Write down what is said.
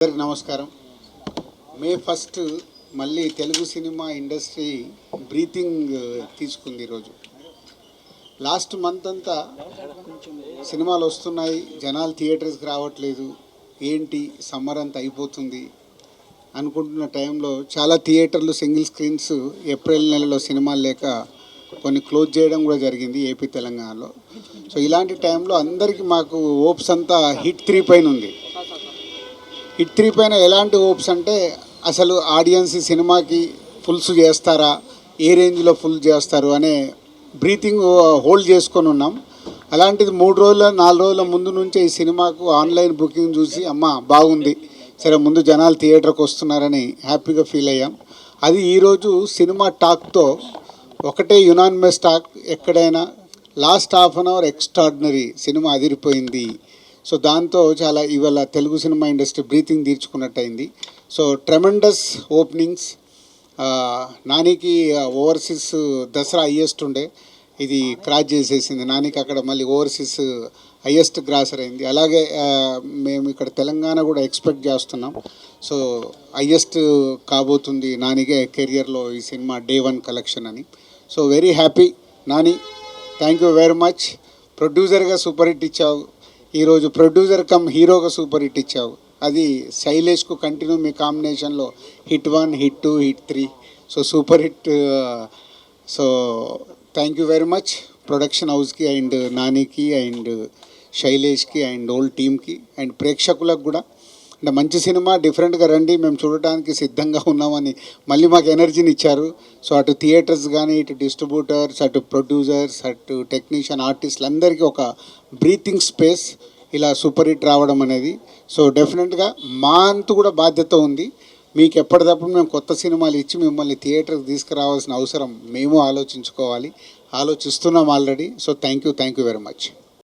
అందరికి నమస్కారం. మే 1 మళ్ళీ తెలుగు సినిమా ఇండస్ట్రీ బ్రీతింగ్ తీసుకుంది. ఈరోజు లాస్ట్ మంత్ అంతా సినిమాలు వస్తున్నాయి, జనాలు థియేటర్స్కి రావట్లేదు, ఏంటి సమ్మర్ అంతా అయిపోతుంది అనుకుంటున్న టైంలో చాలా థియేటర్లు సింగిల్ స్క్రీన్స్ ఏప్రిల్ నెలలో సినిమాలు లేక కొన్ని క్లోజ్ చేయడం కూడా జరిగింది ఏపీ తెలంగాణలో. సో ఇలాంటి టైంలో అందరికీ మాకు హోప్స్ అంతా హిట్ 3 పైన ఉంది. హిట్ 3 పైన ఎలాంటి హోప్స్ అంటే అసలు ఆడియన్స్ సినిమాకి ఫుల్స్ చేస్తారా, ఏ రేంజ్లో ఫుల్ చేస్తారు అనే బ్రీతింగ్ హోల్డ్ చేసుకొని ఉన్నాం. అలాంటిది 3 రోజుల 4 రోజుల ముందు నుంచే ఈ సినిమాకు ఆన్లైన్ బుకింగ్ చూసి అమ్మ బాగుంది, సరే ముందు జనాలు థియేటర్కి వస్తున్నారని హ్యాపీగా ఫీల్ అయ్యాం. అది ఈరోజు సినిమా టాక్తో ఒకటే యునానిమస్ టాక్, ఎక్కడైనా last half an hour extraordinary, cinema అదిరిపోయింది. సో దాంతో చాలా ఇవాళ తెలుగు సినిమా ఇండస్ట్రీ బ్రీతింగ్ తీర్చుకున్నట్టయింది. So tremendous openings. నానికి ఓవర్సీస్ దసరా హయ్యెస్ట్ ఉండే, ఇది క్రాస్ చేసేసింది. నానికి అక్కడ మళ్ళీ ఓవర్సీస్ హయ్యెస్ట్ గ్రాసర్ అయింది. అలాగే మేము ఇక్కడ తెలంగాణ కూడా ఎక్స్పెక్ట్ చేస్తున్నాం. సో హయ్యెస్ట్ కాబోతుంది నానికే కెరియర్లో ఈ సినిమా డే 1 కలెక్షన్ అని. So very happy Nani, thank you very much. ప్రొడ్యూసర్గా సూపర్ హిట్ ఇచ్చావు, ఈరోజు ప్రొడ్యూసర్ కమ్ హీరోగా సూపర్ హిట్ ఇచ్చావు. అది శైలేష్కు కంటిన్యూ మీ కాంబినేషన్లో hit 1, hit 2, hit 3. So super hit. So thank you very much production హౌస్కి అండ్ నానికి అండ్ శైలేష్కి అండ్ ఓల్డ్ టీమ్కి అండ్ ప్రేక్షకులకు కూడా. అంటే మంచి సినిమా, డిఫరెంట్గా రండి, మేము చూడటానికి సిద్ధంగా ఉన్నామని మళ్ళీ మాకు ఎనర్జీని ఇచ్చారు. సో అటు థియేటర్స్ కానీ, ఇటు డిస్ట్రిబ్యూటర్స్, అటు ప్రొడ్యూసర్స్, అటు టెక్నీషియన్, ఆర్టిస్టులు అందరికీ ఒక బ్రీతింగ్ స్పేస్ ఇలా సూపర్ హిట్ రావడం అనేది. సో డెఫినెట్గా మా అంతు కూడా బాధ్యత ఉంది. మీకు ఎప్పటికప్పుడు మేము కొత్త సినిమాలు ఇచ్చి మిమ్మల్ని థియేటర్కి తీసుకురావాల్సిన అవసరం మేము ఆలోచించుకోవాలి, ఆలోచిస్తున్నాం already. So thank you very much.